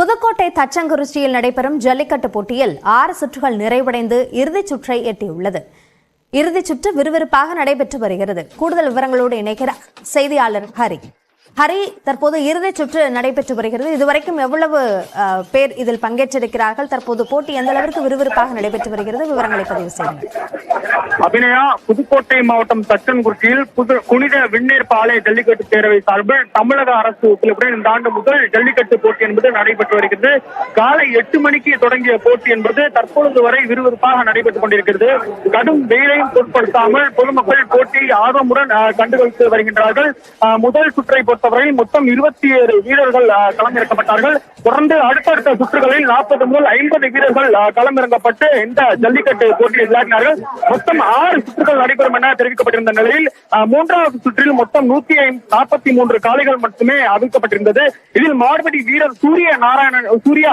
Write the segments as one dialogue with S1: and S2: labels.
S1: புதுக்கோட்டை தச்சங்குறிச்சியில் நடைபெறும் ஜல்லிக்கட்டு போட்டியில் 6 சுற்றுகள் நிறைவடைந்து இறுதிச் சுற்றை எட்டியுள்ளது. இறுதிச் சுற்று விறுவிறுப்பாக நடைபெற்று வருகிறது. கூடுதல் விவரங்களோடு இணைக்கிறார் செய்தியாளர் ஹரி. ஹரி, தற்போது இறுதிச் சுற்று நடைபெற்று வருகிறது. இதுவரைக்கும் எவ்வளவு பேர் இதில் பங்கேற்றிருக்கிறார்கள்? தற்போது போட்டி எந்த அளவிற்கு விறுவிறுப்பாக நடைபெற்று வருகிறது? விவரங்களை பதிவு செய்யுங்கள்.
S2: அபிநயா, புதுக்கோட்டை மாவட்டம் தச்சன்குறிச்சியில் புனித விண்ணேற்ப ஆலய ஜல்லிக்கட்டு பேரவை சார்பில் தமிழக அரசு ஒத்துழைப்புடன் இந்த ஆண்டு முதல் ஜல்லிக்கட்டு போட்டி என்பது நடைபெற்று வருகிறது. காலை 8 மணிக்கு தொடங்கிய போட்டி என்பது தற்பொழுது வரை விறுவிறுப்பாக நடைபெற்றுக் கொண்டிருக்கிறது. கடும் வெயிலையும் பொருட்படுத்தாமல் பொதுமக்கள் போட்டி ஆர்வமுடன் கண்டுகளித்து வருகின்றார்கள். முதல் சுற்றை பொறுத்தவரை மொத்தம் 27 வீரர்கள் களமிறக்கப்பட்டார்கள். தொடர்ந்து அடுத்தடுத்த சுற்றுகளில் 40 முதல் 50 வீரர்கள் களமிறங்கப்பட்டு இந்த ஜல்லிக்கட்டு போட்டியை விளையாடினார்கள். மொத்தம் 6 சுற்றுகள் நடைபெறும் என தெரிவிக்கப்பட்டிருந்த நிலையில் 3வது சுற்றில் மொத்தம் 143 காளைகள் மட்டுமே அவிழ்க்கப்பட்டிருந்தது. இதில் மாடுபிடி வீரர் சூரிய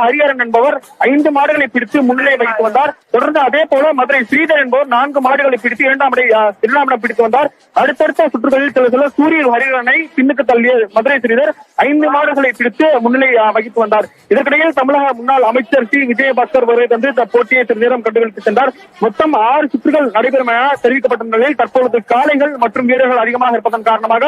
S2: ஹரிஹரன் என்பவர் 5 மாடுகளை பிடித்து முன்னிலை வகித்து வந்தார். தொடர்ந்து அதே போல மதுரை ஸ்ரீதர் என்பவர் 4 மாடுகளை பிடித்து 2ஆம் இடம் பிடித்து வந்தார். அடுத்தடுத்த சுற்றுகளில் சில சூரிய ஹரிஹரனை பின்னுக்கு தள்ளிய மதுரை ஸ்ரீதர் 5 மாடுகளை பிடித்து முன்னிலை வகித்து வந்தார். இதற்கிடையில் தமிழக முன்னாள் அமைச்சர் சி விஜயபாஸ்கர் வருகை தந்து இந்த போட்டியை சிறிது நேரம் கண்டுகளித்து சென்றார். மொத்தம் 6 சுற்றுகள் நடைபெறும் என தெரிவிக்கப்பட்ட நிலையில் தற்பொழுது காளைகள் மற்றும் வீரர்கள் அதிகமாக இருப்பதன் காரணமாக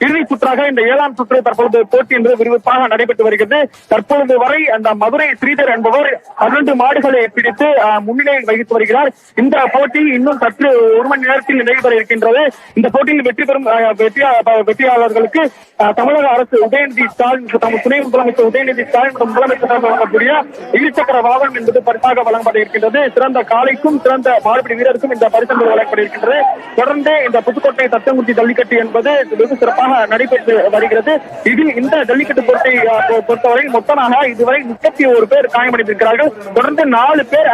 S2: இறுதி சுற்றாக இந்த 7ஆம் சுற்று தற்பொழுது போட்டி என்பது விறுவிறுப்பாக நடைபெற்று வருகிறது. தற்பொழுது வரை அந்த மதுரை ஸ்ரீதர் என்பவர் 12 மாடுகளை பிடித்து முன்னிலையில் வகித்து வருகிறார். இந்த போட்டி இன்னும் சற்று 1 மணி நேரத்தில் நடைபெற இருக்கின்றது. இந்த போட்டியில் வெற்றி பெறும் வெற்றியாளர்களுக்கு தமிழக அரசு உதயநிதி ஸ்டாலின், துணை முதலமைச்சர் உதயநிதி ஸ்டாலின் மற்றும் முதலமைச்சராக வழங்கக்கூடிய இருசக்கர வாகனம் என்பது பரிசாக வழங்கப்பட இருக்கின்றது. சிறந்த காளைக்கும் சிறந்த மாடுபிடி வீரருக்கும் இந்த பரிசு வழங்கப்பட இருக்கின்றது. தொடர்ந்து இந்த புதுக்கோட்டை தச்சங்குறிச்சி ஜல்லிக்கட்டு என்பது வெகு சிறப்பாக நடைபெற்று வருகிறது. இதில் இந்த ஜல்லிக்கட்டு போட்டியை பொறுத்தவரை மொத்தமாக இதுவரை 31 பேர் காயமடைந்திருக்கிறார்கள். தொடர்ந்து 4 பேர்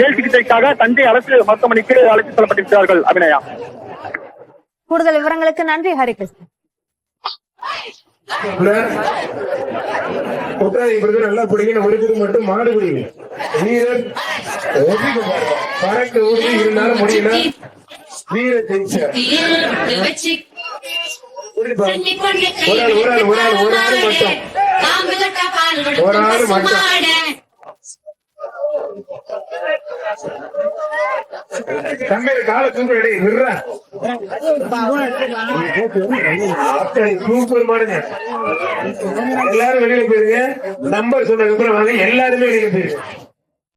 S2: மேல் சிகிச்சைக்காக தஞ்சை அரசு மருத்துவமனைக்கு அழைத்துச் செல்லப்பட்டிருக்கிறார்கள். அபிநயா,
S1: கூடுதல் விவரங்களுக்கு நன்றி ஹரிகிருஷ்ணன்.
S3: நல்லா பிடிக்கணும். ஒரு மட்டும் மாடு பிடிக்கணும். வீரர் பறக்க ஊசி இருந்தாலும் முடியல. வீர ஜெயிச்சார். ஒரு ஆள் மட்டும் தம்பி கால தூக்கி சூப்பர் மாடுங்க. எல்லாரும் வெளியில போயிருங்க. நம்பர் சொன்னதுக்கு அப்புறம் வாங்க. எல்லாருமே வெளியில போயிருங்க.